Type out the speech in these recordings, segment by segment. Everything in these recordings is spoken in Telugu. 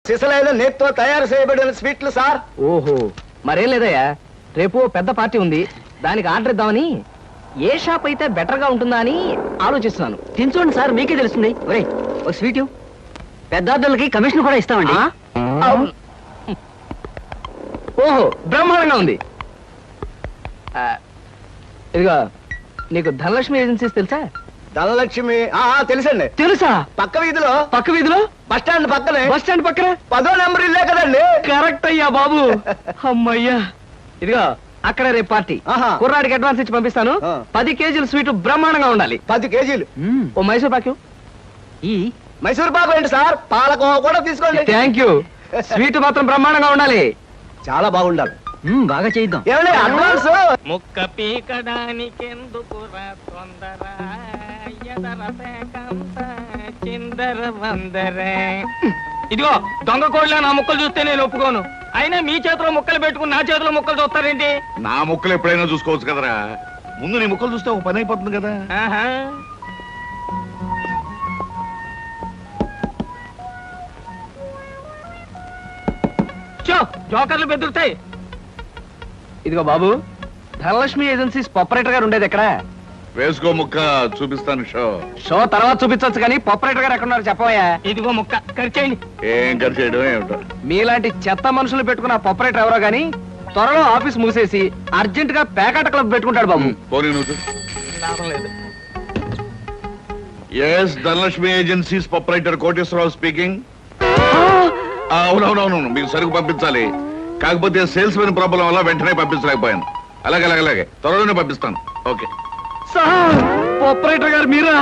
సిసలైన నేత్తో తయారు చేయబడిన స్వీట్లు సార్. ఓహో, మరేం లేదయ్యా, రేపు పెద్ద పార్టీ ఉంది, దానికి ఆర్డర్ ఇద్దామని. ఏ షాప్ అయితే బెటర్ గా ఉంటుందా అని ఆలోచిస్తున్నాను. తినచూడండి సార్, మీకే తెలుస్తుంది. ఒరే, ఒక స్వీట్ పెద్ద ఆర్డర్లకి కమిషన్ కూడా ఇస్తామండి. ఓహో, బ్రహ్మాండంగా ఉంది. ఇదిగో, నీకు ధనలక్ష్మి ఏజెన్సీస్ తెలుసా? ధనలక్ష్మి తెలుసండి. తెలుసా? పక్క వీధిలో బస్ స్టాండ్ పక్కనే. బస్ స్టాండ్ పక్కన 10వ నెంబర్ ఇల్లే కదండి. కరెక్ట్ అయ్యా బాబు. అమ్మయ్యా, ఇదిగో అక్కడ రేపు పార్టీ. కుర్రాడికి అడ్వాన్స్ ఇచ్చి పంపిస్తాను. 10 కేజీల స్వీట్ బ్రహ్మాండంగా ఉండాలి. 10 కేజీలు. ఓ మైసూర్ పాకు. ఈ మైసూర్ పాకు ఏంటి సార్, పాలకోవా కూడా తీసుకోండి. Thank you. స్వీట్ మాత్రం బ్రహ్మాండంగా ఉండాలి. చాలా బాగుండాలి. బాగా చేద్దాం. ఏమండి అడ్వాన్స్? ముక్క పీకడానికెందుకురా తొందర, చిందర వందర. ఇదిగో దొంగ కోళ్ళ నా ముక్కలు చూస్తే నేను ఒప్పుకోను. అయినా మీ చేతిలో ముక్కలు పెట్టుకుని నా చేతిలో ముక్కలు చూస్తారేంటి? నా ముక్కలు ఎప్పుడైనా చూసుకోవచ్చు కదరా. ముందు నీ ముక్కలు చూస్తే ఒక పని అయిపోతుంది కదా. జోకర్లు బెదురుతాయి. ఇదిగో బాబు, ధనలక్ష్మి ఏజెన్సీస్ ఆపరేటర్ గారు ఉండేది ఎక్కడ? వేసుకో ముక్క, చూపిస్తాను. షో తర్వాత చూపించవచ్చు కానీ ఆపరేటర్ గారు ఎక్కడున్నారు చెప్పవయ్యా. ఇదిగో ముక్క ఖర్చేయండి. ఏం ఖర్చు చేయడం ఏమిటో. మీలాంటి చెత్త మనుషులు పెట్టుకున్న ఆపరేటర్ ఎవరో గానీ త్వరలో ఆఫీస్ మూసేసి అర్జెంట్ గా పేకాట క్లబ్ పెట్టుకుంటాడు బాబు. పోనీ నువ్వు. లాభం లేదు. Yes, Dhanalakshmi agencies proprietor Koteswararao speaking. అవునవునవును, మీకు సరుకు పంపించాలి. కాకపోతే సేల్స్ మెన్ ప్రాబ్లం వల్ల వెంటనే పంపించలేకపోయాను. అలాగే త్వరలోనే పంపిస్తాను. ఓకే సార్, ఆపరేటర్ గారు మీరా?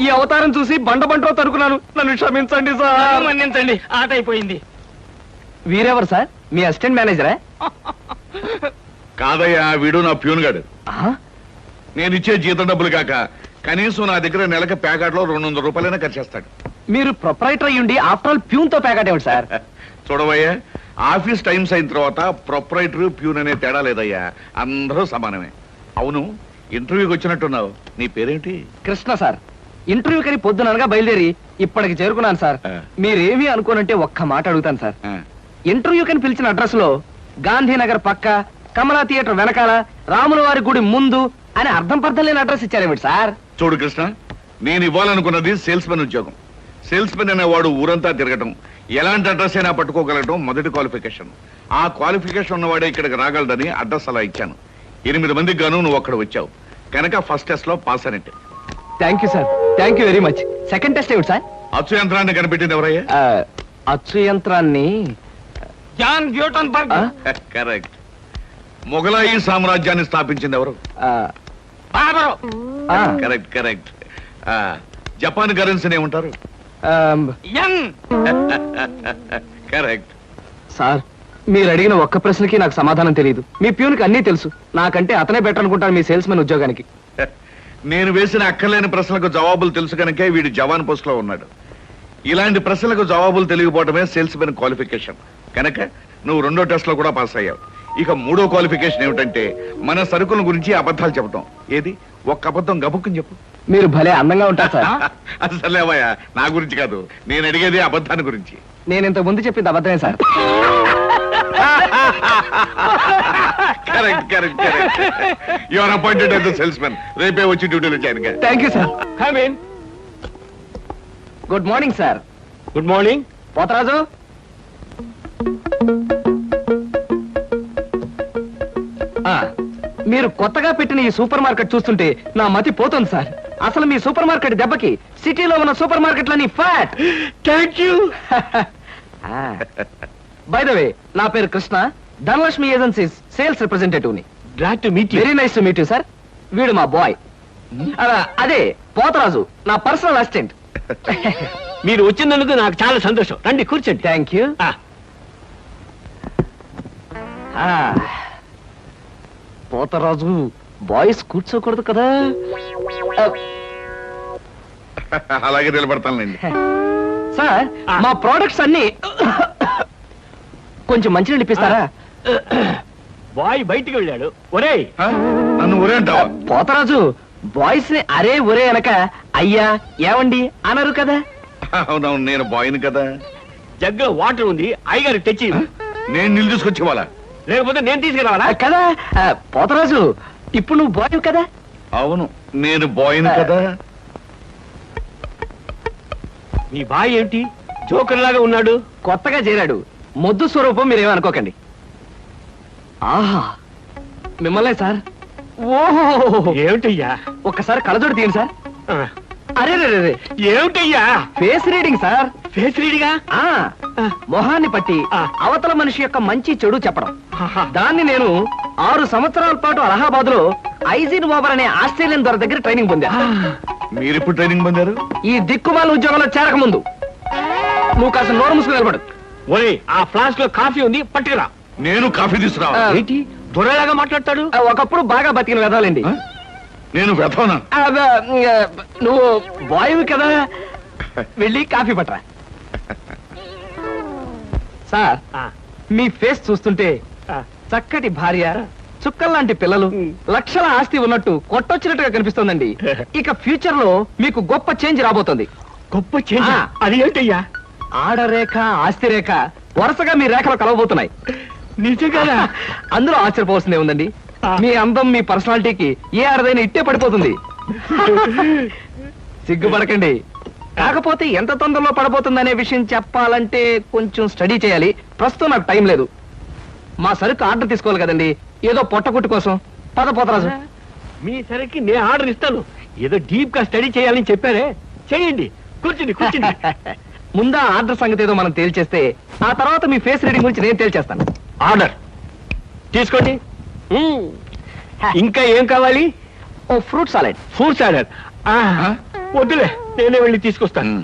ఈ అవతారం చూసి బండలో తరుకున్నాను, నన్ను క్షమించండి సార్. మన్నించండి, ఆట అయిపోయింది. వీరెవరు సార్? మీ అసిస్టెంట్ మేనేజరా? కాదయ్యా, వీడు నా ప్యూన్ గాడు. నేను ఇచ్చే జీతం డబ్బులు కాక కనీసం నా దగ్గర నెలకి ప్యాకెట్లో 200 రూపాయలైనా ఖర్చు చేస్తాడు. మీరు ప్రొపరైటర్ అయ్యుండి ఆఫ్టర్ ఆల్ ప్యూన్ తో ప్యాకెట్ ఏమిటి సార్? చూడవయ్యా, ఆఫీస్ టైమ్స్ అయిన తర్వాత ప్రొపరైటర్ ప్యూన్ అనే తేడా లేదయ్యా, అందరూ సమానమే. అవును, ఇంటర్వ్యూకి వచ్చినట్టున్నావు. నీ పేరేంటి? కృష్ణ సార్. ఇంటర్వ్యూ కని పొద్దుననగా బయలుదేరి ఇప్పటికి చేరుకున్నాను సార్. మీరేమీ అనుకోనంటే ఒక్క మాట అడుగుతాను సార్. ఇంటర్వ్యూ కని పిలిచిన అడ్రస్ లో గాంధీనగర్ పక్క, కమలా థియేటర్ వెనకాల, రాముల వారి గుడి ముందు అని అర్థం పర్థం లేని అడ్రస్ ఇచ్చారేమిటి సార్? చూడు కృష్ణ, నేను ఇవ్వాలనుకున్నది సేల్స్ మెన్ ఉద్యోగం. సేల్స్ మెన్ అనేవాడు ఊరంతా తిరగటం, ఎలాంటి అడ్రస్ అయినా పట్టుకోగలగటం మొదటి క్వాలిఫికేషన్. ఆ క్వాలిఫికేషన్ ఉన్నవాడే ఇక్కడికి రాగలడని అడ్రస్ అలా ఇచ్చాను. 8 మందికి గాను నువ్వు అక్కడ వచ్చావు కనుక ఫస్ట్ టెస్ట్ లో పాస్ అనేట్టు. Thank you sir, thank you very much. Second test ఏమిటి సార్? అచ్చు యంత్రాన్ని కనిపెట్టింది ఎవరయ్యా? అచ్చు యంత్రాన్ని జాన్ గ్యూటన్బర్గ్. కరెక్ట్. మొఘలాయి సామ్రాజ్యాన్ని స్థాపించింది ఎవరు? బాబరు. కరెక్ట్. జపాన్ కరెన్సీని ఏమంటారు? యం. కరెక్ట్. సార్, మీరు అడిగిన ఒక్క ప్రశ్నకి నాకు సమాధానం తెలియదు. మీ ప్యూన్కి అన్నీ తెలుసు. నాకంటే అతనే బెటర్ అనుకుంటాను మీ సేల్స్ మెన్ ఉద్యోగానికి. నేను వేసిన అక్కర్లేని ప్రశ్నలకు జవాబులు తెలుసు కనుకే వీడు జవాన్ పోస్ట్ లో ఉన్నాడు. ఇలాంటి ప్రశ్నలకు జవాబులు తెలియకపోవడమే సేల్స్ మెన్ క్వాలిఫికేషన్. కనుక నువ్వు 2వ టెస్ట్ లో కూడా పాస్ అయ్యావు. ఇక 3వ క్వాలిఫికేషన్ ఏమిటంటే మన సరుకుల గురించి అబద్ధాలు చెప్పడం. ఏది, ఒక్క అబద్ధం గబుక్కుని చెప్పు. మీరు భలే అందంగా ఉంటారు సార్. అసలేవయ్యా, నా గురించి కాదు, నేను అడిగేది అబద్ధాన్ని గురించి. నేను ఇంతకు ముందు చెప్పింది అబద్ధమే sir. Correct. You are appointed as the salesmen. రేపే వచ్చి డ్యూటీలో జాయిన్ గా. Thank you sir. Come in. Good morning sir. Good morning. Potharaju, మీరు కొత్తగా పెట్టిన ఈ సూపర్ మార్కెట్ చూస్తుంటే నా మతి పోతుంది సార్. అసలు మీ సూపర్ మార్కెట్ దెబ్బకి సిటీలో ఉన్న సూపర్ మార్కెట్లని ఫ్యాట్. Thank you. By the way, నా పేరు Krishna, Dhanalakshmi agencies sales representative ని. Glad to meet you. Very nice to meet you sir. వీడు మా బాయ్. అదే పోతరాజు, నా పర్సనల్ అసిస్టెంట్. మీరు వచ్చినందుకు నాకు చాలా సంతోషం. రండి కూర్చోండి. Thank you. పోతరాజు, బాయ్స్ కూర్చోకూడదు కదా? అలాగే నిలబడతానండి. సార్, మా ప్రోడక్ట్స్ అన్ని కొంచెం మంచినీళ్ళు ఇప్పిస్తారా? బాయ్ బయటికి వెళ్ళాడు. ఒరేయ్, నన్ను ఊరే అంటావా? పోతరాజు, బాయ్స్ ని అరే ఒరే అనక అయ్యా ఏవండి అనరు కదా. అవునవును, నేను బాయ్ని కదా. జగ్గులో వాటర్ ఉంది అయ్యగారు తెచ్చి నేను నీళ్ళు తీసుకొచ్చి ఇవ్వాలా? లేకపోతే నేను తీసుకురావాలా? కదా పోతరాజు ఇప్పుడు నువ్వు బాయ్ కదా. అవును, నేను బాయ్ని కదా. మీ బాయ్ ఏంటి జోకర్ లాగా ఉన్నాడు? కొత్తగా చేరాడు, మొద్దు స్వరూపం మీరేమనుకోకండి. ఆహా మిమ్మల్నే సార్. ఓహో ఏమిటయ్యా? ఒక్కసారి కళ్ళజోడు తీయండి సార్. ఆ, అరే రే రే ఏమిటయ్యా? Face reading sir. ఫేస్ రీడిగా? ఆ మొహాన్ని పట్టి ఆ. అవతల మనిషి యొక్క మంచి చెడు చెప్పడం. ఆహా. దాన్ని నేను 6 సంవత్సరాల పాటు అలహాబాద్ లో ఐజిన్ ఓవర్ అనే ఆస్ట్రేలియన్ దొర దగ్గర ట్రైనింగ్ పొందా. మీరెప్పుడు ట్రైనింగ్ పొందారు? ఈ దిక్కుమాల ఉద్యోగంలో చేరక ముందు. నువ్వు కాస్త నోరు మూసుకుని నిలబడు. ఓయ్ ఆ ఫ్లాస్క్ లో కాఫీ ఉంది పట్టుకురా. నేను కాఫీ తీసుకురా. ఆ. ఏంటి దొరలాగా మాట్లాడతాడు? ఒకప్పుడు బాగా బతికిన వెదాలండి. నేను వెతవనా? నువ్వు బాయ్వి కదా, వెళ్ళి కాఫీ పట్టరా. సార్ ఆ, మీ ఫేస్ చూస్తుంటే ఆ. చక్కటి భార్య, చుక్కల్లాంటి పిల్లలు, లక్షల ఆస్తి ఉన్నట్టు కొట్టొచ్చినట్టుగా కనిపిస్తోందండి. ఇక ఫ్యూచర్ లో మీకు గొప్ప చేంజ్ రాబోతుంది. గొప్ప చేంజ్. ఆ. అది ఏంటయ్యా? ఆడరేఖ ఆస్తి రేఖ వరుసగా మీ రేఖలు కలవబోతున్నాయి. నిజంగానా? అందులో ఆశ్చర్యపోవాల్సిందే ఉందండి. ఆ. మీ అందం మీ పర్సనాలిటీకి ఏ ఆడదైనా ఇట్టే పడిపోతుంది. సిగ్గుపడకండి. కాకపోతే ఎంత తొందరలో పడబోతుందనే విషయం చెప్పాలంటే కొంచెం స్టడీ చేయాలి. ప్రస్తుతం నాకు టైం లేదు. మా సరుకు ఆర్డర్ తీసుకోవాలి కదండి, ఏదో పొట్టకుట్టు కోసం. పద పోతరాజు. మీ సరికి నేను ఆర్డర్ ఇస్తాను. ఏదో డీప్ గా స్టడీ చేయాలని చెప్పారే, చేయండి. కూర్చుండి కూర్చుండి. ముందా ఆర్డర్ సంగతి ఏదో మనం తేల్చేస్తే ఆ తర్వాత మీ ఫేస్ రీడింగ్ గురించి నేను తేల్చేస్తాను. ఆర్డర్ తీసుకోండి. ఇంకా ఏం కావాలి? ఓ ఫ్రూట్ సాలెడ్. Fruits order. వద్దులే, నేనే వెళ్ళి తీసుకొస్తాను.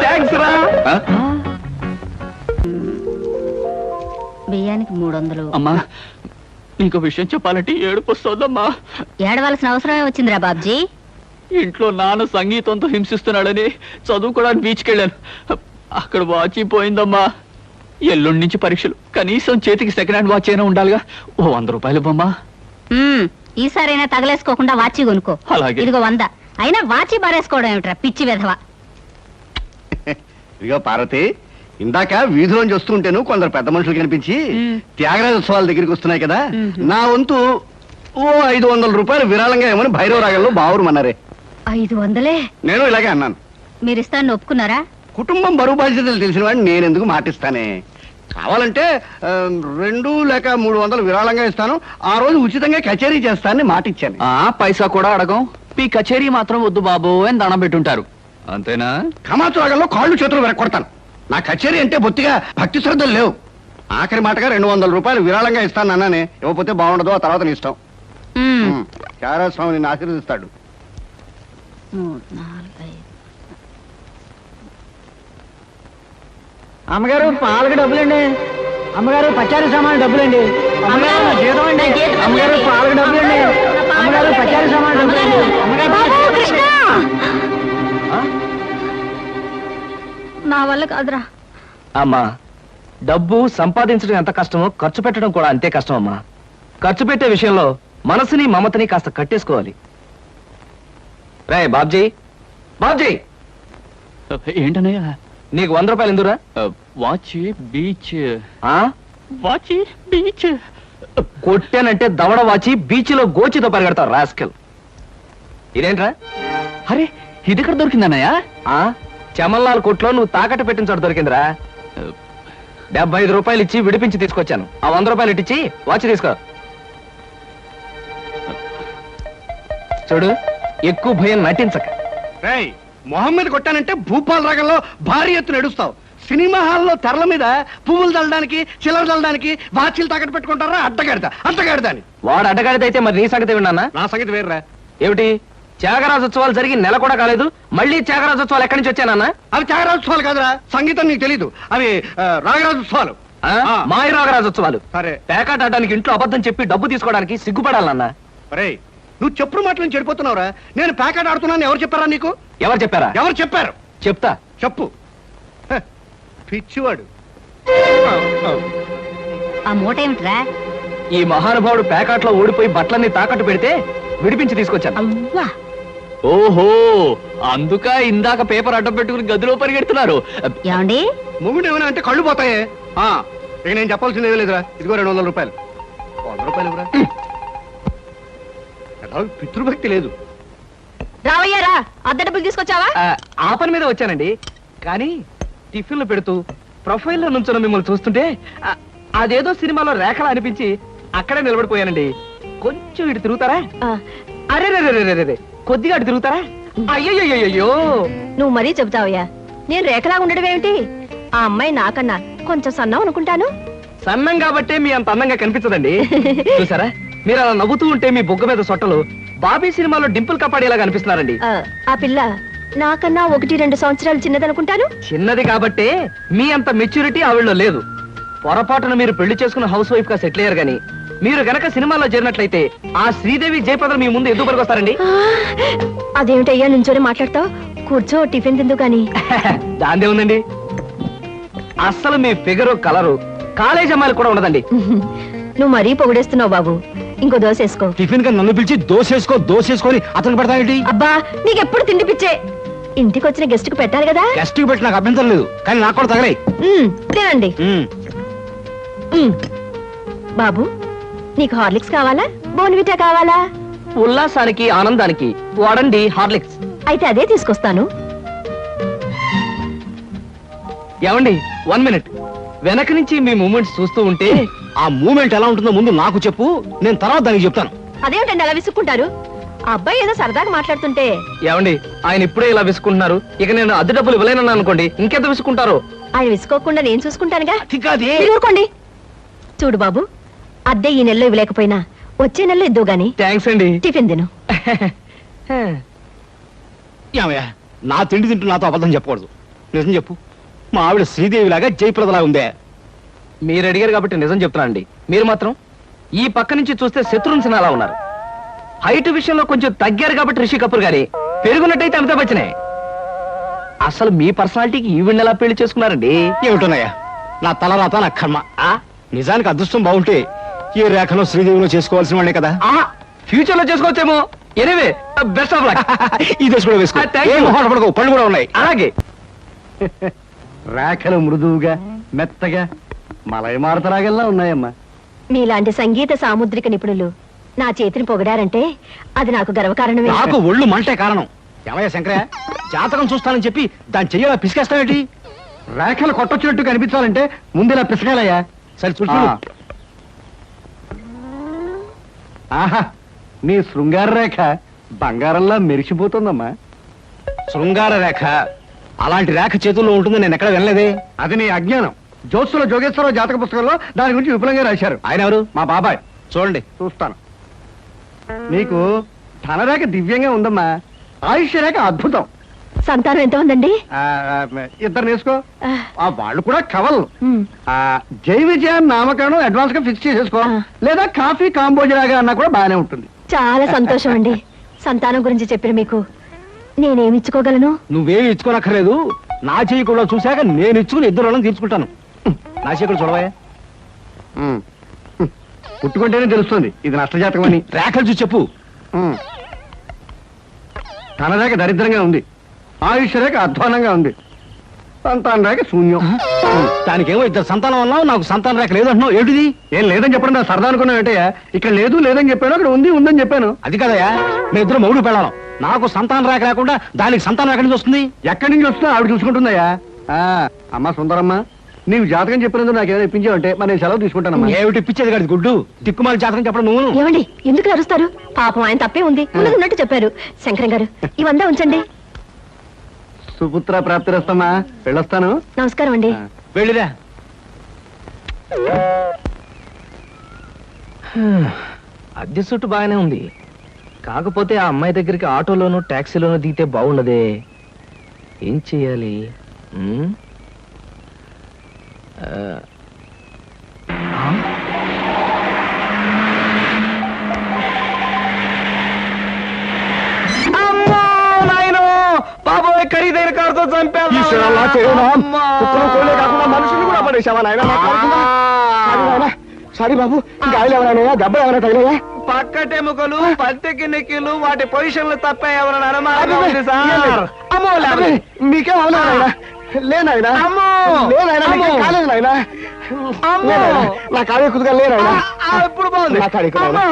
థ్యాంక్స్ రా. బియ్యానికి 300. అమ్మా నీకు విషయం చెప్పాలంటే ఏడుపు వస్తుందమ్మా. ఏడవలసిన అవసరమే వచ్చిందిరా బాబ్జీ. ఇంట్లో నాన్న సంగీతంతో హింసిస్తున్నాడని చదువుకోవడానికి బీచ్కి వెళ్ళాను. అక్కడ వాచ్ పోయిందమ్మా. ఎల్లుండి నుంచి పరీక్షలు, కనీసం చేతికి సెకండ్ హ్యాండ్ వాచ్ అయినా ఉండాలిగా. ఓ 100 రూపాయలు బొమ్మా. ఈసారైనా తగలేసుకోకుండా వాచి కొనుక్కో. అలాగే. ఇదిగో 100. అయినా వాచి బారేసుకోవడం ఏమిట్రా పిచ్చి వెధవ. ఇదిగో పార్వతి, ఇందాక వీధిలోంచి వస్తుంటేను కొందరు పెద్ద మనుషులు కనిపించి త్యాగరాజోత్సవాల దగ్గరికి వస్తున్నాయి కదా, నా వంతు ఓ 500 రూపాయలు విరాళంగా ఏమని భైరవ రాగంలో బావురమన్నారే. 500? నేను ఇలాగే అన్నాను. మీరిస్తాను ఒప్పుకున్నారా? కుటుంబం బరువు బాధ్యతలు తెలిసిన వాడిని నేను ఎందుకు మాటిస్తానే. కావాలంటే 2 లేక 300 విరాళంగా ఇస్తాను, ఆ రోజు ఉచితంగా కచేరీ చేస్తానని మాటిచ్చాను. పైసా కూడా అడగం. మీ కచేరీ మాత్రం వద్దు బాబు అని దండం పెట్టుంటారు, అంతేనా? కమాతు రాగంలో కాళ్ళు చేతులు వెనక్కొడతాను. నా కచేరీ అంటే బొత్తిగా భక్తి శ్రద్ధలు లేవు. ఆఖరి మాటగా 200 రూపాయలు విరాళంగా ఇస్తాను అన్నానే. ఇవ్వకపోతే బాగుండదు, ఆ తర్వాత నీ ఇష్టం. చారాస్వామి నిన్ను ఆశీర్వదిస్తాడు. 3, 4, 5. అమ్మగారు పాలకు డబ్బులండి. అమ్మగారు పచారీ సామాన్ డబ్బులండి. అమ్మగారు నా జీతం అండి. అమ్మగారు పాలకు డబ్బులండి. అమ్మగారు పచారీ సామాన్ డబ్బులండి. నా వల్ల కాదురా. అమ్మా, డబ్బు సంపాదించడం ఎంత కష్టమో ఖర్చు పెట్టడం కూడా అంతే కష్టం అమ్మా. ఖర్చు పెట్టే విషయంలో మనసుని మమతని కాస్త కట్టేసుకోవాలి. రే బాబ్జీ, బాబ్జీ, ఏంటనయ్యా? నీకు 100 రూపాయలు ఎందురా? Watch beach. ఆ? Watch beach. కొట్టానంటే దవడ వాచి బీచ్లో గోచితో పరిగెడతావు రాస్కెల్. ఇదేంట్రా? అరే ఇది ఎక్కడ దొరికిందన్నయ్యా? ఆ చమల్లాల్ కొట్లో నువ్వు తాకట్టు పెట్టిన చోట దొరికిందిరా. 75 రూపాయలు ఇచ్చి విడిపించి తీసుకొచ్చాను. ఆ 100 రూపాయలు ఇట్టించి వాచ్ తీసుకో. చూడు, ఎక్కువ భయం నటించక. రేయ్, మొహమ్మద్ కొట్టానంటే భూపాల్ రాగంలో భారీ ఎత్తున ఎడుస్తావు. సినిమా హాల్లో తెరల మీద పువ్వులు చల్లడానికి, చిల్లర చల్లడానికి వాచీలు తాకట్టు పెట్టుకుంటారా? అడ్డగాడిదా అని. వాడు అడ్డగాడిదైతే మరి నీ సంగతి విన్నానా? నా సంగతి వేర్రా. ఏమిటి, త్యాగరాజోత్సవాలు జరిగి నెల కూడా కాలేదు, మళ్ళీ త్యాగరాజోత్సవాలు ఎక్కడి నుంచి వచ్చానన్నా? అవి త్యాగరాజోత్సవాలు కాదురా, సంగీతం నీకు తెలీదు. అవి రాగరాజోత్సవాలు. మాయ రాగరాజోత్సవాలు. సరే. పేకాట ఆడడానికి ఇంట్లో అబద్ధం చెప్పి డబ్బు తీసుకోవడానికి సిగ్గుపడాలన్నా? రేయ్, నువ్వు చెప్పుడు మాటలను చెడిపోతున్నావురా. నేను ప్యాకెట్ ఆడుతున్నాను ఎవరు చెప్పారా నీకు? ఎవరు చెప్పారా? ఎవరు చెప్పారు? చెప్తా. చెప్పు. హ, పిచ్చివాడు. ఆ మూట ఏమిట్రా? ఈ మహానుభావుడు పేకాట్లో ఓడిపోయి బట్టలన్నీ తాకట్టు పెడితే విడిపించి తీసుకొచ్చాను. అవ్వా. ఓహో అందుక ఇందాక పేపర్ అడ్డం పెట్టుకుని గదిలో పరిగెడుతున్నారు. ఏమండి మొగుడు ఏమైనా అంటే కళ్ళు పోతాయే. ఇక నేను చెప్పాల్సింది ఏమీ లేదురా. ఇదిగో 200 రూపాయలు. 100 రూపాయలు ఇవ్వరా. పితృభక్తి లేదు. రావయ్యారా అద్దె డబ్బులు తీసుకొచ్చావా? ఆ పని మీద వచ్చానండి. కానీ టిఫిన్లు పెడుతూ ప్రొఫైల్లో నుంచున్న మిమ్మల్ని చూస్తుంటే అదేదో సినిమాలో రేఖలా అనిపించి అక్కడే నిలబడిపోయానండి. కొంచెం ఇటు తిరుగుతారా? అరే రే కొద్దిగా అటు తిరుగుతారా? అయ్యయ్యో నువ్వు మరీ చెబుతావయ్యా. నేను రేఖలా ఉండడం ఏమిటి? ఆ అమ్మాయి నాకన్నా కొంచెం సన్నం అనుకుంటాను. సన్నం కాబట్టే మీ అంత అందంగా కనిపించదండి. చూసారా మీరు అలా నవ్వుతూ ఉంటే మీ బొగ్గ మీద సొట్టలు బాబీ సినిమాలో డింపుల్ కపాడేలా కనిపిస్తున్నారండి. ఆ పిల్ల నాకన్నా 1-2 సంవత్సరాలు చిన్నదనుకుంటాను. చిన్నది కాబట్టే మీ అంత మెచ్యూరిటీ ఆవిడలో లేదు. పొరపాటున మీరు పెళ్లి చేసుకున్న హౌస్ వైఫ్ గా సెటిల్ అయ్యారు గాని మీరు గనక సినిమాలో చేరినట్లయితే ఆ శ్రీదేవి జయపదలు మీ ముందు ఎందుకు వస్తారండి? అదేమిటయ్యా నుంచోనే మాట్లాడతావు? కూర్చో, టిఫిన్ తిందు గాని. దాందే ఉందండి. అస్సలు మీ ఫిగరు కలరు కాలేజ్ అమ్మాయిలు కూడా ఉండదండి. నువ్వు మరీ పొగిడేస్తున్నావు బాబు. ఇంకో దోశ వేసుకో. టిఫిన్ గా నన్ను పిలిచి దోసేసుకొని అతను పెడతావేంటి? అబ్బా నీకెప్పుడు తిండి పిచ్చే. ఇంటికి వచ్చిన గెస్ట్ కు పెట్టాలి కదా. గెస్ట్ కి పెట్టి నాకు అభ్యంతరం లేదు, కానీ నాకు కూడా తగలే. తినండి. బాబు నీకు హార్లిక్స్ కావాలా, బోన్విటా కావాలా? ఉల్లాసానికి ఆనందానికి వాడండి హార్లిక్స్. అయితే అదే తీసుకొస్తాను. ఏమండి 1 మినిట్. వెనక నుంచి మీ మూమెంట్స్ చూస్తూ ఉంటే ఆ మూమెంట్ ఎలా ఉంటుందో ముందు నాకు చెప్పు, నేను తర్వాత దానికి చెప్తాను. అదేమిటండి అలా విసుక్కుంటారు? ఆ అబ్బాయి ఏదో సరదాగా మాట్లాడుతుంటే. ఏమండి ఆయన ఇప్పుడే ఇలా విసుకుంటున్నారు, ఇక నేను అద్దె డబ్బులు ఇవ్వలేనన్నా అనుకోండి ఇంకెంత విసుకుంటారో. ఆయన విసుకోకుండా నేను చూసుకుంటానుగా. అతికాదే. మీరు ఊరుకోండి. చూడు బాబు, అద్దె ఈ నెలలో ఇవ్వలేకపోయినా వచ్చే నెలలో ఇద్దు గాని. థ్యాంక్స్ అండి. టిఫిన్ తిను. ఏమయ్యా, నా తిండి తింటూ నాతో అబద్ధం చెప్పకూడదు. నిజం చెప్పు, మా ఆవిడ శ్రీదేవిలాగా జయప్రదలా ఉందే? మీరు అడిగారు కాబట్టి నిజం చెప్తున్నా అండి. మీరు మాత్రం ఈ పక్క నుంచి చూస్తే శత్రుఘ్న సిన్హా ఉన్నారు. హైట్ విషయంలో కొంచెం తగ్గారు కాబట్టి రిషి కపూర్ గారి, పెరుగున్నట్టయితే అమితాబ్ బచ్చనే. అసలు మీ పర్సనాలిటీకి ఈవిడ్ని ఎలా పెళ్లి చేసుకున్నారండి? ఏమిటోనయ్యా, నా తలరాత నా కర్మ. నిజానికి అదృష్టం బాగుంటే ఈ రేఖలో శ్రీదేవిలో చేసుకోవాల్సిన వాళ్ళే కదా. ఫ్యూచర్ లో చేసుకోవచ్చేమో. Anyway best of luck. ఈ దశ కూడా వేసుకో. Thank you. ఏం మొహాలు పడకు, పళ్ళు కూడా ఉన్నాయి. అలాగే. రేఖలు మృదువుగా మెత్తగా మలయమారుతరాగల్లా ఉన్నాయమ్మా. మీలాంటి సంగీత సాముద్రిక నిపుణులు నా చేతిని పొగిడారంటే అది నాకు గర్వకారణమే. నాకు ఒళ్ళు మంటే కారణం. ఏమయ్యా శంకరయ్య, జాతకం చూస్తానని చెప్పి దాన్ని చెయ్యాలా పిసికేస్తావేంటి? రేఖలు కొట్టొచ్చినట్టు కనిపించాలంటే ముందు ఇలా పిసకాలయ్యా. సరే చూడు. ఆహా, నీ శృంగార రేఖ బంగారంలా మెరిసిపోతుందమ్మా. శృంగార రేఖ అలాంటి రేఖ చేతుల్లో ఉంటుంది నేను ఎక్కడ వినలేదే. అది నీ అజ్ఞానం. జోత్సుల జోగేశ్వరరావు జాతక పుస్తకంలో దాని గురించి విపులంగా రాశారు. ఆయన ఎవరు? మా బాబాయ్. చూడండి. చూస్తాను. నీకు ధనరేఖ దివ్యంగా ఉందమ్మా. ఆయుష్య రేఖ అద్భుతం. సంతానం ఎంత ఉందండి? 2 వేసుకో. వాళ్ళు కూడా కవల్. ఉమ్. జై విజయాన్ని నామకరణం అడ్వాన్స్ గా ఫిక్స్ చేసేసుకో. లేదా కాఫీ కాంబోజరాగా అన్నా కూడా బాగానే ఉంటుంది. చాలా సంతోషం అండి. సంతానం గురించి చెప్పిన మీకు నేనేమి ఇచ్చుకోగలను? నువ్వేమి ఇచ్చుకోనక్కర్లేదు. నా చెయ్యి కూడా చూశాక నేను ఇచ్చుకుని 2 వాళ్ళని తీర్చుకుంటాను. నా చెయ్యి కూడా చూడవా. పుట్టుకుంటేనే తెలుస్తుంది ఇది నష్టజాతకం అని. రేఖలు చూసి చెప్పు. ధనరేఖ దరిద్రంగా ఉంది. ఆయుష్ రేఖ అధ్వానంగా ఉంది. సంతాన రేఖ శూన్యం. దానికేమో 2 సంతానం అన్నావు, నాకు సంతాన రేఖ లేదంటున్నావు. ఏమిటిది? ఏం లేదని చెప్పడం నా సరదా అనుకున్నావు ఏంటయ్యా? ఇక్కడ లేదు లేదని చెప్పాను, అక్కడ ఉంది ఉందని చెప్పాను. అది కదయ్యా, మీ ఇద్దరు మౌడు పెళ్ళాం. నాకు సంతాన రేఖ లేకుండా దానికి సంతానం ఎక్కడి నుంచి వస్తుంది? ఎక్కడి నుంచి వస్తుందో ఆవిడ చూసుకుంటుందయ్యా. అమ్మా సుందరమ్మ, నీవు జాతకం చెప్పినందుకు నాకు ఏమైనా ఇప్పించావంటే మరి నేను సెలవు తీసుకుంటానమ్మా. ఏమిటి ఇప్పించేది కాదు గుడ్డు, దిక్కుమాలి జాతకం చెప్పడం నువ్వు. ఏమండి ఎందుకు అరుస్తారు? పాపం ఆయన తప్పే ఉంది, ఉన్నట్టు చెప్పారు. శంకరం గారు ఇవంతా ఉంచండి. సుపుత్ర ప్రాప్తిరస్తమ్మా. వెళ్ళొస్తాను. నమస్కారం అండి. వెళ్ళిరా. అద్దె సుట్టు బాగానే ఉంది, కాకపోతే ఆ అమ్మాయి దగ్గరికి ఆటోలోనూ టాక్సీలోనూ దిగితే బాగుండదే. ఏం చెయ్యాలి? బాబోయ్, ఖరీదైన కారుతో చంపాను. మనుషులు కూడా పడేసావా నాయన? సారీ బాబు, గాయలు ఎవరైనా దెబ్బ ఎవరైనా తగిలేదా? పక్కటెముకలు పత్తికి నెక్కిలు వాటి పొజిషన్లు తప్ప ఎవరైనా అనుమానం ఉంది సార్. అమ్మో, అబ్బే, మీకేం అవలేదు నాయనా. లేనాయనా అమ్మో! లేనాయనా, మీకేం అమ్మో! కాలేదు నాయనా. అమ్మో! లేనాయనా, నా కాడే కుదుగా లేనాయనా. ఇప్పుడు బాగుంది. నా కాడే కుదుగా. అమ్మా!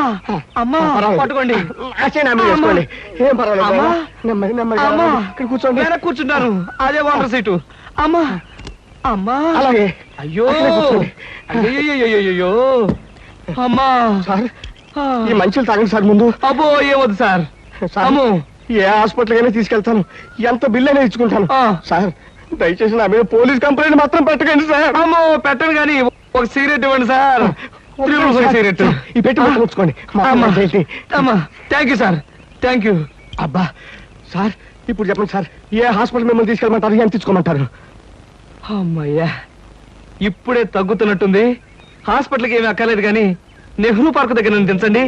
అమ్మా, పర్వాలేదు. పట్టుకోండి. అచ్చేనా మీరు చేసుకోండి. ఏం పర్వాలేదు అమ్మా! నాయనా. నెమ్మది నెమ్మది అమ్మా! ఇక్కడ కూర్చోండి. వెనక్కి కూర్చుంటాను. అదే వాటర్ సీటు. అమ్మా, అమ్మా, అలాగే అయ్యో, అక్కడే కూర్చోండి. అయ్యో, అమ్మా, సార్ ఈ మంచులు తాగండి సార్ ముందు. అబ్బో, ఏమొద్దు సార్. సార్, అమ్మో, ఏ హాస్పిటల్ అయినా తీసుకెళ్తాను, ఎంత బిల్ అయినా ఇచ్చుకుంటాను. ఆ. సార్ దయచేసి నా మీద పోలీస్ కంప్లైంట్ మాత్రం పెట్టకండి సార్. అమ్మో, పెట్టను కానీ ఒక సిగరెట్ ఇవ్వండి సార్. ఒక సిగరెట్. ఈ పెట్టి పట్టుకు ఉంచుకోండి. మా అమ్మా, అమ్మ చేసి. అమ్మా, thank you sir, thank you. అబ్బా సార్ ఇప్పుడు చెప్పండి సార్, ఏ హాస్పిటల్ మిమ్మల్ని తీసుకెళ్ళమంటారు, ఎంత ఇచ్చుకోమంటారు? అమ్మయ్యా, ఇప్పుడే తగ్గుతున్నట్టుంది. హాస్పిటల్కి ఏమీ అక్కర్లేదు కానీ నెహ్రూ పార్క్ దగ్గర నన్ను దించండి.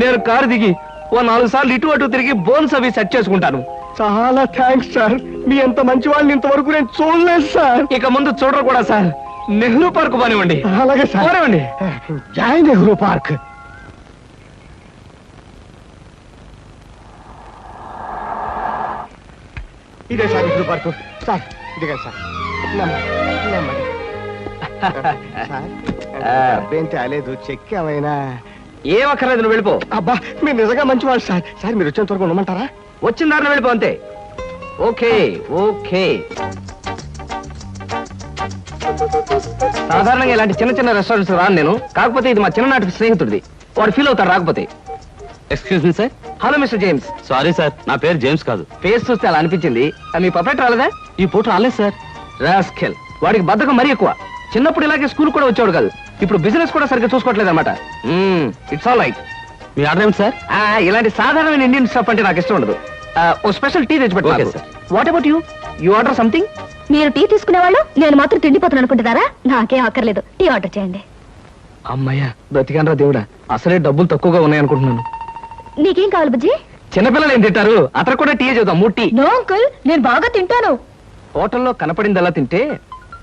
నేను కారు దిగి ఓ 4 సార్లు ఇటు అటు తిరిగి బోన్స్ అవి సెట్ చేసుకుంటాను. చాలా థ్యాంక్స్ సార్, మీ ఎంత మంచి వాళ్ళని ఇంతవరకు నేను చూడలేదు సార్. ఇక ముందు చూడరు కూడా సార్. నెహ్రూ పార్క్ పోనివ్వండి. అలాగే సార్. పోనివ్వండి. జై నెహ్రూ పార్క్. ఇదే సార్ నెహ్రూ పార్క్. సార్ ఇదే కదా సార్. నెమ్మది నెమ్మది. సార్ డబ్బేం తేలేదు, చెక్ ఏమైనా? ఏం అక్కర్లేదు, నువ్వు వెళ్ళిపో. అబ్బా మీరు నిజంగా మంచివాళ్ళు సార్. సార్ మీరు వచ్చేంత వరకు ఉండమంటారా? వచ్చిన దారిలో వెళ్ళిపో అంతే. Okay okay. సాధారణంగా ఇలాంటి చిన్న చిన్న రెస్టారెంట్స్ రాను నేను. కాకపోతే ఇది మా చిన్ననాటి స్నేహితుడిది. వాడు ఫీల్ అవుతాడు రాకపోతే. Excuse me sir. Hello mister James. Sorry sir, నా పేరు జేమ్స్ కాదు. ఫేస్ చూస్తే అలా అనిపించింది. మీ పర్ఫెక్ట్ రాలేదా? ఈ పూట రాలేదు సార్. రాస్కెల్, వాడికి బద్ధకం మరీ ఎక్కువ. చిన్నప్పుడు ఇలాగే స్కూల్ కూడా వచ్చాడు కాదు. ఇప్పుడు బిజినెస్ కూడా సరిగ్గా చూసుకోవట్లేదు అనమాట. It's all right. Me order ఏమిటి సార్? ఇలాంటి సాధారణమైన ఇండియన్ స్టఫ్ అంటే నాకు ఇష్టం ఉండదు. ఓ స్పెషల్ టీ తెచ్చి Okay, పెట్టాలి. sir. What about you? You order something? మీరు టీ తీసుకునేవాళ్ళు, నేను మాత్రం తిండిపోతాను అనుకుంటున్నారా? నాకేం అక్కర్లేదు, టీ ఆర్డర్ చేయండి. అమ్మయ్యా, బ్రతికానరా దేవుడా. అసలే డబ్బులు తక్కువగా ఉన్నాయనుకుంటున్నాను. నీకేం కావాలి బుజ్జి? చిన్నపిల్లలు ఏం తింటారు? అతను కూడా టీ చేద్దాం, 3 టీ. నో అంకుల్, నేను బాగా తింటాను. హోటల్లో కనపడిందలా తింటే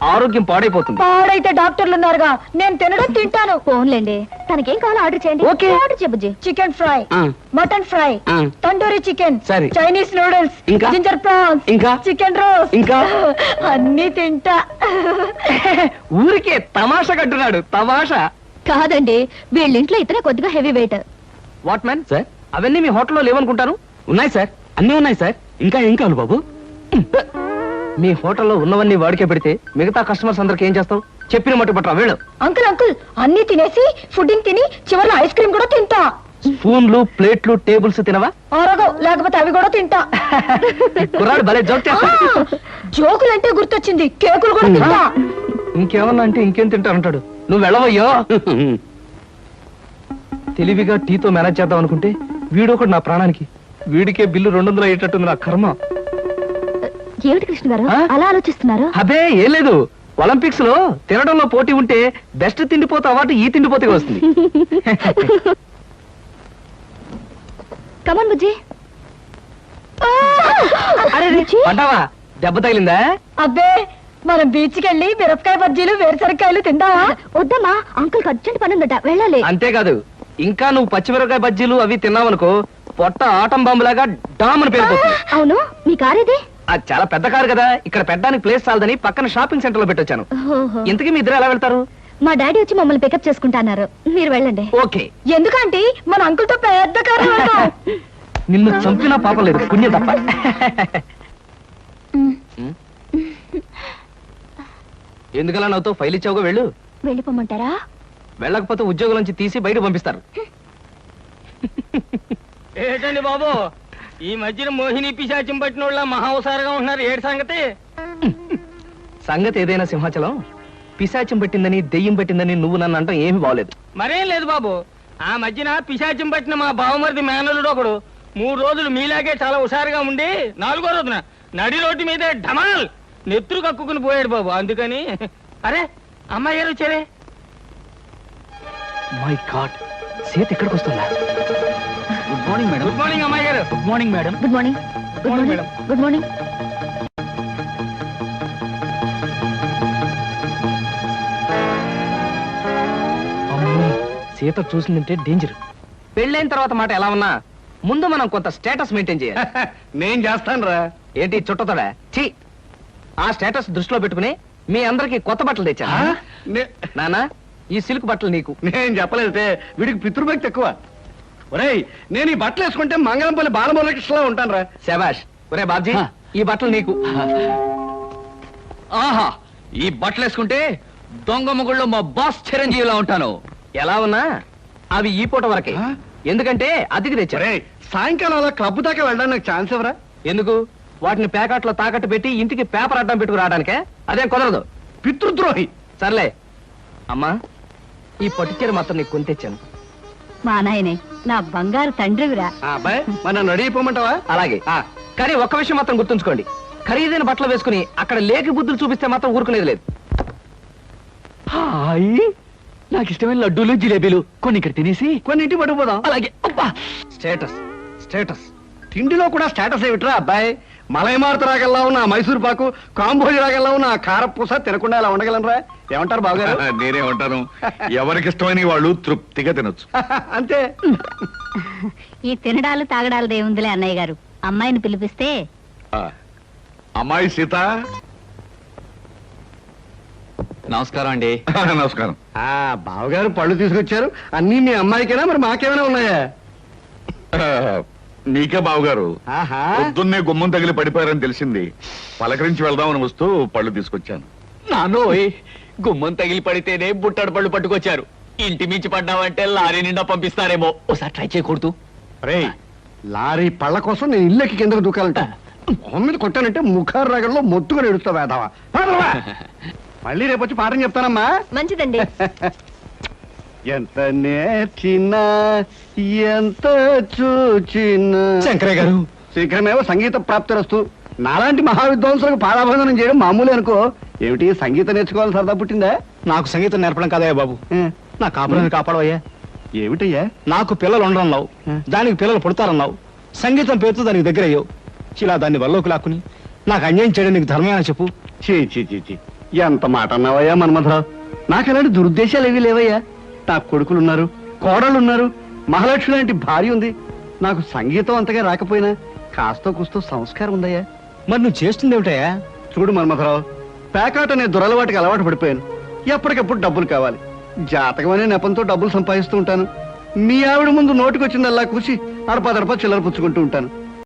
ఆరోగ్యం పాడైపోతుంది. పాడైతే డాక్టర్లు ఉన్నారుగా, నేను తినడం తింటాను. ఫోన్లేండి, తనకేం కావాలో ఆర్డర్ చేయండి. ఓకే. ఆర్డర్ చేయ బుజ్జి. చికెన్ ఫ్రై, ఆ. మటన్ ఫ్రై, ఆ. తండూరి చికెన్, సరే. చైనీస్ నూడిల్స్, ఇంకా? జింజర్ ప్రాన్స్, ఇంకా? చికెన్ రోస్, ఇంకా? అన్ని తింటా. ఊరికే తమాషా కట్టున్నాడు, తమాషా. కాదండి, వీళ్ళింట్లో ఇతనే కొద్దిగా heavy weight. What man sir అవన్నీ మీ హోటల్లో లేవనుకుంటాను. ఉన్నాయి సార్, అన్నీ ఉన్నాయి సార్. ఇంకా ఏం కావాలి బాబు? మీ హోటల్లో ఉన్నవన్నీ వాడికే పెడితే మిగతా కస్టమర్స్ అందరికి ఏం చేస్తావు? చెప్పిన మట్టు పట్టరా వెళ్ళు. అంకుల్ అంకుల్, అన్ని తినేసి ఫుడ్డింగ్ తిని చివరిలో ఐస్ క్రీమ్ కూడా తింటా. స్పూన్లు ప్లేట్లు టేబుల్స్ తినవా? ఆరోగో, లేకపోతే అవి కూడా తింటా. కుర్రాడు భలే జోక్ చేస్తాడు. జోకులంటే గుర్తొచ్చింది, కేకులు కూడా తింటా. ఇంకేమన్నా అంటే ఇంకేం తింటానంటాడు. నువ్వు వెళ్ళవయ్యో. తెలివిగా టీతో మేనేజ్ చేద్దాం అనుకుంటే వీడొకడు నా ప్రాణానికి. వీడికే బిల్లు 200 అయ్యేటట్టుంది నా కర్మ. ఏమిటి కృష్ణ గారు ఆ? అలా ఆలోచిస్తున్నారు? అదే ఏం లేదు, ఒలింపిక్స్ లో తినడంలో పోటీ ఉంటే బెస్ట్ తిండిపోతే అవార్డు ఈ తిండిపోతే వస్తుంది. కమన్ బుజ్జి. అరే పంటావా? దెబ్బ తగిలిందా? అబ్బే, మనం బీచ్ కి వెళ్ళి మిరపకాయ బజ్జీలు వేరుసరికాయలు తిందామా? వద్దమ్మా, అంకుల్ అర్జెంట్ పని ఉందట, వెళ్ళాలి. అంతేకాదు, ఇంకా నువ్వు పచ్చిమిరపకాయ బజ్జీలు అవి తిన్నావనుకో పొట్ట ఆటం బాంబులాగా డామ్ అని పేరుపోతుంది. అవును, మీ కార్ ఇది? అది చాలా పెద్ద కారు కదా, ఇక్కడ పెట్టడానికి ప్లేస్ చాలదని పక్కన షాపింగ్ సెంటర్ లో పెట్టొచ్చాను. ఓహో. ఇంతకీ మీ ఇద్దరు ఎలా వెళ్తారు? మా డాడీ వచ్చి మమ్మల్ని పికప్ చేసుకుంటా అన్నారు, మీరు వెళ్ళండి. ఓకే. ఎందుకంటే మన అంకుల్ తో పెద్ద కారు వెళ్దాం. నిన్ను చంపినా పాపం లేదు, పుణ్యం తప్ప. ఎందుకలా నవ్వుతో ఫైల్ ఇచ్చావుగా వెళ్ళు. వెళ్ళిపోమంటారా? వెళ్ళకపోతే ఉద్యోగం నుంచి తీసి బయట పంపిస్తారు. ఏంటండి బాబు, ఈ మధ్యన మోహిని పిశాచం పట్టిన వాళ్ళ మహావసారగా ఉంటున్నారు. ఏడు సంగతి? సంగతి ఏదైనా సింహాచలం, పిశాచం పట్టిందని దెయ్యం పట్టిందని నువ్వు నన్ను అంటాం ఏమీ బాగలేదు. మరేం లేదు బాబు, ఆ మధ్యన పిశాచం పట్టిన మా బావమరిది మేనలుడు ఒకడు 3 రోజులు మీలాగే చాలా హుషారుగా ఉండి 4వ రోజున నడి రోడ్డు మీదే ఢమాల్ నెత్తురు కక్కుకుని పోయాడు బాబు. అందుకని అరే అమ్మాయి గారు వచ్చారే. మై గాడ్, సీత ఎక్కడికి వస్తుందా? Good morning madam. Good morning అమ్మాయి గారు. Good morning madam. Good morning. Good morning, morning. Good morning. అమ్మో, సీత చూసిందంటే డేంజర్. పెళ్ళైన తర్వాత మాట ఎలా ఉన్నా ముందు మనం కొంత స్టేటస్ మెయింటైన్ చేయాలి. నేను చేస్తాను రా. ఏంటి చుట్టతోడా? ఛీ! ఆ స్టేటస్ దృష్టిలో పెట్టుకుని మీ అందరికి కొత్త బట్టలు తెచ్చా. నానా, ఈ సిల్క్ బట్టలు నీకు. నేను చెప్పలేదే, వీడికి పితృభక్తి ఎక్కువ. ఒరేయ్, నేను ఈ బట్టలు వేసుకుంటే మంగళంపల్లి బాలమురకృష్ణలా ఉంటాను రా. శబాష్. ఒరే బాబ్జీ, ఈ బట్టలు నీకు. ఆహా, ఈ బట్టలు వేసుకుంటే దొంగ మొగుళ్ళో మా బాస్ చిరంజీవిలా ఉంటాను. ఎలా ఉన్నా అవి ఈ పూట వరకే. ఎందుకంటే అతికి తెచ్చా. ఒరేయ్, సాయంకాలం అలా క్లబ్ దాకా వెళ్ళడానికి నాకు ఛాన్స్ ఎవరా? ఎందుకు? వాటిని ప్యాకెట్లో తాకట్టు పెట్టి ఇంటికి పేపర్ అడ్డం పెట్టుకు రావడానికే? అదేం కుదరదు. పితృద్రోహి. సర్లే అమ్మా, ఈ పట్టుచీర మాత్రం నీకు కొని తెచ్చాను. మా నాయనే నా బంగారు తండ్రివిరా. అబ్బాయి, మన నన్ను అడిగిపోమంటావా? అలాగే. కానీ ఒక్క విషయం మాత్రం గుర్తుంచుకోండి, ఖరీదైన బట్టలు వేసుకుని అక్కడ లేకి బుద్ధులు చూపిస్తే మాత్రం ఊరుకునేది లేదు. హాయ్, నాకు ఇష్టమైన లడ్డూలు జిలేబీలు కొన్ని ఇక్కడ తినేసి కొన్ని ఇంటి పట్టుకుపోదాం. అలాగే. అబ్బా, స్టేటస్ స్టేటస్. తిండిలో కూడా స్టేటస్ ఏమిట్రా అబ్బాయి? మలైమారుత రాగల్లా ఉన్న ఆ మైసూర్ పాకు, కాంబోజి రాగల్లా ఉన్న ఆ కారపూస తినకుండా అలా ఉండగలనరా? ఏమంటారు బావగారు? నేనే ఉంటాను. ఎవరికి ఇష్టమైన వాళ్ళు తృప్తిగా తినొచ్చు. అంతే. ఈ తినడాలు తాగడాలు దేవుందిలే అన్నయ్య గారు. అమ్మాయిని పిలిపిస్తే ఆ, అమ్మాయి సీత. నమస్కారం అండి. నమస్కారం. ఆ బావగారు పళ్ళు తీసుకొచ్చారు. అన్నీ మీ అమ్మాయికేనా, మరి మాకేమైనా ఉన్నాయా? ఆ, మీకే బావగారు. ఆహా. పొద్దున్నే గుమ్మం తగిలి పడిపోయారని తెలిసింది. పలకరించి వెళ్దామని వస్తూ పళ్ళు తీసుకొచ్చాను. నానోయ్, గుమ్మం తగిలి పడితేనే బుట్టడు పళ్ళు పట్టుకొచ్చారు. ఇంటి మించి పడ్డావంటే లారీ నిండా పంపిస్తారేమో. ఒకసారి ట్రై చేయకూడదు. రేయ్, లారీ పళ్ళ కోసం నేను ఇల్లెక్కి కిందకు దూకాలంట. మొహం మీద కొట్టానంటే ముఖారు రాగంలో మొత్తుగా ఎడుస్తావు వేదావా. మళ్ళీ రేపు వచ్చి పాఠం చెప్తానమ్మా. మంచిదండి. ఎంత నేర్చినా ఎంత చూచినా. శంకరయ్య గారు, శీఘ్రమేవో సంగీత ప్రాప్తిరస్తు. నాలాంటి మహావిద్వాంసులకు పాదాభందనం చేయడం మామూలే అనుకో. ఏమిటి, సంగీతం నేర్చుకోవాలని సరదా పుట్టిందా? నాకు సంగీతం నేర్పడం కదయ్యా బాబు. నా కాపురాన్ని కాపాడవయ్యా. ఏమిటయ్యా? నాకు పిల్లలు ఉండరన్నావు, దానికి పిల్లలు పుడతారన్నావు. సంగీతం పేరుతో దానికి దగ్గర అయ్యావు. ఇలా దాన్ని వల్లోకి లాక్కుని నాకు అన్యాయం చేయడం నీకు ధర్మమేనా చెప్పు? చీ చీ చీ చీ, ఎంత మాట అన్నావయ్యా మన్మథరావు. నాకు అలాంటి దురుద్దేశాలు ఏవీ లేవయ్యా. నాకు కొడుకులున్నారు, కోడళ్ళున్నారు, మహాలక్ష్మి లాంటి భార్య ఉంది. నాకు సంగీతం అంతగా రాకపోయినా కాస్తో కూస్తో సంస్కారం ఉందయ్యా. మరి నువ్వు చేస్తుంది ఏమిటయ్యా? చూడు మన్మథరావు, పేకాట అనే దురలవాటికి అలవాటు పడిపోయాను. ఎప్పటికప్పుడు డబ్బులు కావాలి. జాతకం అనే నెపంతో డబ్బులు సంపాదిస్తూ ఉంటాను. మీ ఆవిడ ముందు నోటికొచ్చిందల్లా కూసి అడపా చిల్లర పుచ్చుకుంటూ ఉంటాను.